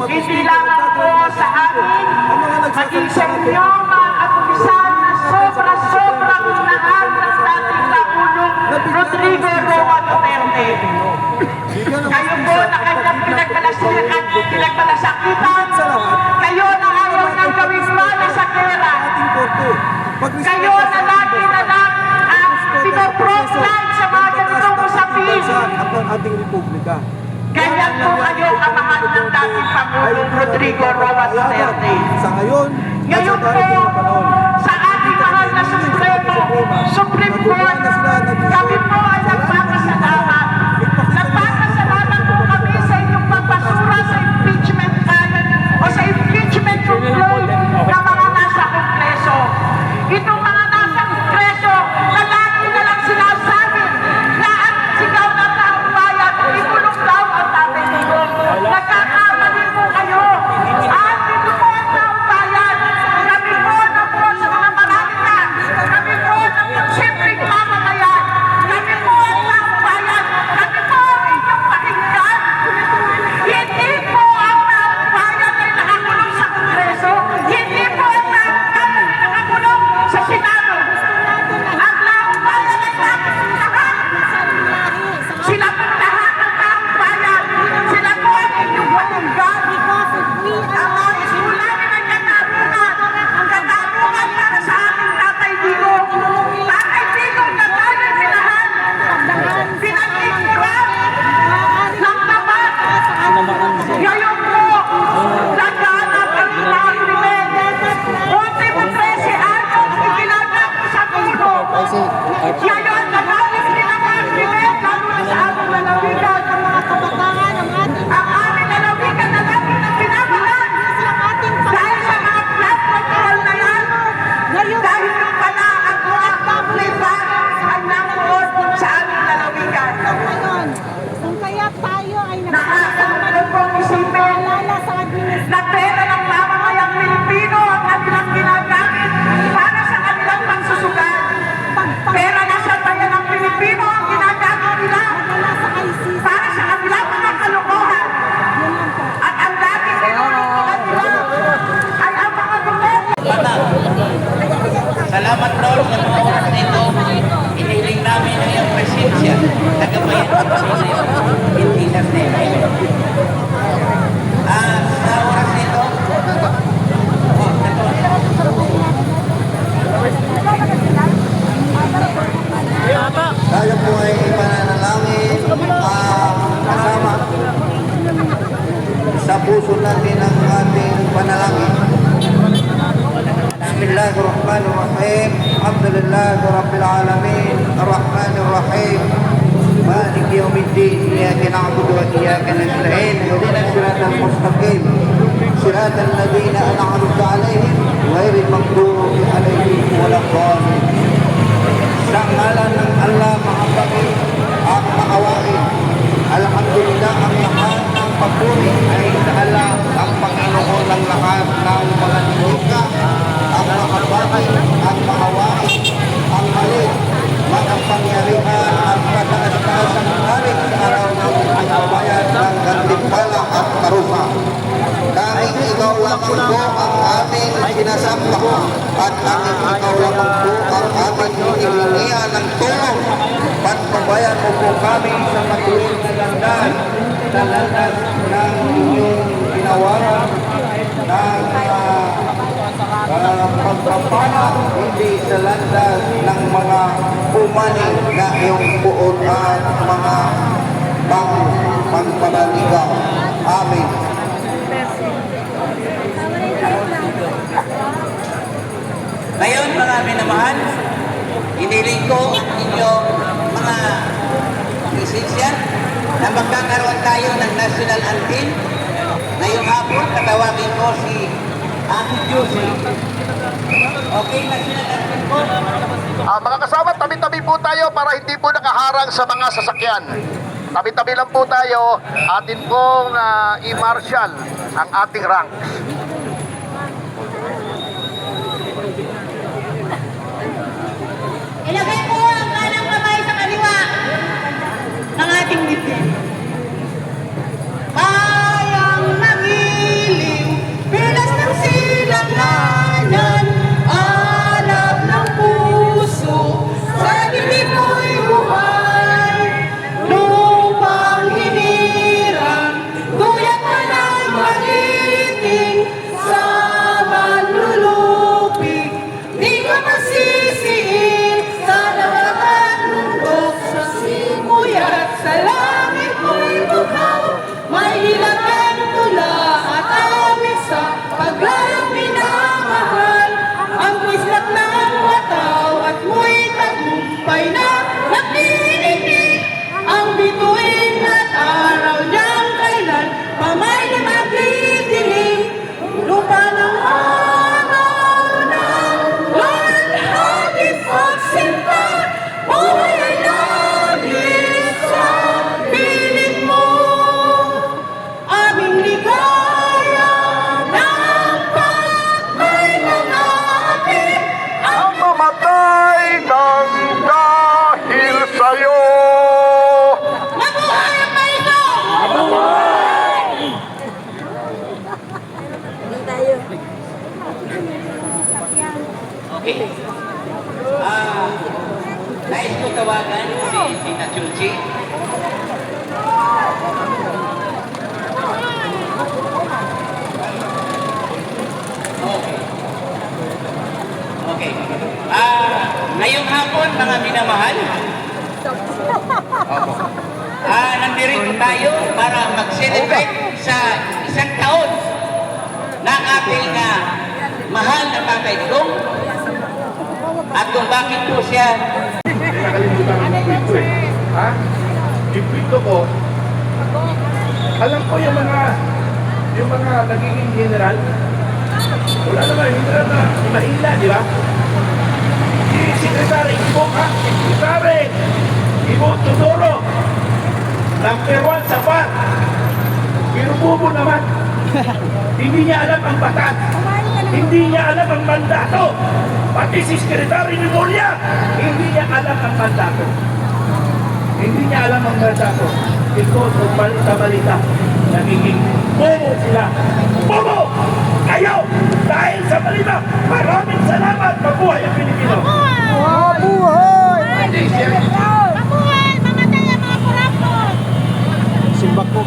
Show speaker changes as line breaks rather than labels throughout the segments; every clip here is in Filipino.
Hindi lamang po sa amin, maging sa inyo mga kapulisan na sobra-sobrang mahal ng dating Pangulong Rodrigo Roa Duterte. Kayo po na kanyang pinagmalasakitan, kayo na ayaw ng gawing mana sa kera, kayo na lagi na lang ang pinoprotline sa mga ganitong usapin.
Ating republika.
Kaya po kayo ang mahal ng dating Pangulong Rodrigo Roa Duterte.
Sa ngayon
Po, sa ating mahal na Supreme Court, kami po ay nagpapasalamat. Nagpapasalamat po kami sa inyong pagbasura sa impeachment canon o sa impeachment complaint ng mga nasa Kongreso. Itong mga nasa Kongreso na lagi na lang sinasabi na ang sigaw ng taong bayan, ikulong daw ang Tatay Digong. Nagkakamali po kayo. At ito po ang taong bayan. Kami po na po sa mga marami. Kami po na po simpleng mamamayan. Kami po ang taong bayan. Kami po ang inyong pakinggan. Hindi po ang taong bayan ay nakakulong sa Kongreso. Hindi po ang taong bayan ay nakakulong sa Senado. Ang taong bayan ay nakakulahan. Sila po lahat ng taong bayan. Sila po ang inyong pakinggan. Ang mga isulamin ay katarungan. Ang katarungan para sa aming Tatay Digong. Tatay Digong na tayo pinahan. Pinag-ipuran ng tapat. Ngayon po, laganap ang mga krimen. Ultimo 13 anos iginagap sa puno. Ngayon, nagalit din ang mga krimen, lalo na sa aming lalawigan. Ang aming lalawigan na lagi na pinamahan. Dahil sa mga flood control na yan, dahil yung pala ang mga kaplipan ang namuot sa aming lalawigan.
Kung kaya tayo ay
Nakakalungkot pong isipin na pera ng mamamayang Pilipino ang kanilang ginagamit para sa kanilang pagsusugal. Pera na sa bayan ng Pilipino ang ginagamit nila para sa kanilang mga kalokohan. At ang dating pinulungan nila ay ang mga gobyerno.
Salamat Lord sa mga oras na ito. Inihiling namin ang iyong presensya. Nagabayan ko sa inyo. In Jesus' name. Amen. Sa oras na ito,
tayo po ay ipananalangin kasama sa puso natin ang ating panalangin. Bismillahirrahmanirrahim. Alhamdulillahi Rabbil Alamin. Ar-Rahmanirrahim. Malik yawmiddin. Iyyaka na'budu wa iyyaka nasta'in. Ihdinas siratal mustaqim. Siratal ladzina an'amta 'alaihim ghairil maghdubi 'alaihim waladdallin. Sa ngalan ng Allah Mahabagin at Maawain, alhamdulillah ang lahat ng papuri ay sa Allah ang Panginoon ng lahat ng mga nilika, ang Mahabagin at Maawain, ang Malik, makapangyarihan at kataas-taasang narin sa araw ng pagbabayad ng gantimpala at karusa. Tanging ikaw lamang po ang aming sinasamba at tanging ikaw lamang po ang aming hinihingian ng tulong. Pagpabayan mo po kami sa matuwid na landas, sa landas ng inyong ginawaran, ng pagpapala, hindi sa landas ng mga umani na iyong buod at mga pagpapaligaw. Amen.
ngayon mga minamahal, iniling ko ang inyong mga presensya na magkakaroon tayo ng national anthem. Ngayong hapon, tatawagin ko si Ate Josie. Okay, national anthem po.
Mga kasama, tabi-tabi po tayo para hindi po nakaharang sa mga sasakyan. Tabi-tabi lang po tayo, atin pong i-marshal ang ating ranks.
Ilagay po ang kanang kamay sa kaliwa ng ating dibdib. Kayang magiliw, bilas ng silanganan, alab ng puso, sa dibdib mo'y buhay. Lupang hinirang, tuyat ka ng magiting, sa manlulupig, di ka masisiin, sa lahat ng bundok, sa simoy at sa langit mo'y bukaw. May hilangan tula at awit sa paglayang minamahal. Ang kwislap ng wataw at mo'y tagumpay na naglilinig. Ang bituin at araw niyang kailan pamay na magdidiling. Lupa ng araw ng walhagit pagsinta, buhay ay lagi sa piling mo. Aming ligaya ng pagkainanapit,
Ang mamatay ng dahil sa'yo.
mabuhay ang paito!
Okay. Nais ko tawagan si Tita Chuchi. Okay. Okay. Ngayong hapon, mga minamahal, nandito tayo para mag-celebrate sa isang taon ng ating mahal na Tatay Digong at kung bakit po siya
Nakalimutan ang kwento eh. Ha? Yung kwento ko, alam ko yung mga nagiging general. Wala naman, general na mahila, di ba? Si Secretary Ibo, ha? Secretary Ibo Tudoro. Number 1 sa PAR. Pero bubo naman. Hindi niya alam ang batas. Hindi niya alam ang mandato. Pati si Secretary Memoria, hindi niya alam ang mandato. Hindi niya alam ang mandato. Because of balita-balita, nagiging bobo sila. Bobo! Kayo! Dahil sa balita, maraming salamat. Mabuhay ang Pilipino.
Mabuhay, mamatay ang mga kurapon.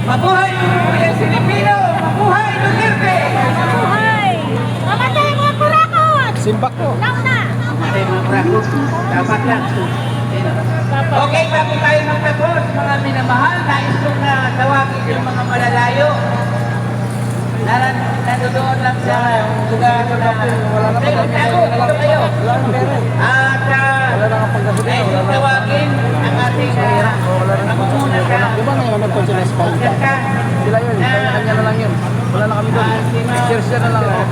Mabuhay ang Pilipino! Mabuhay Duterte!
Mabuhay, mamatay ang mga kurakot. Simbak ko. Launa.
dapat lang. Okay, bago tayo magtapos, mga minamahal, nais kong tawagin yung mga malalayo. Nandoon lang sa lugar na dito kayo. At nais kong tawagin ang ating namumuna ka.
Sila yun, kanya na lang yun. Wala na kami doon. Share na lang ako.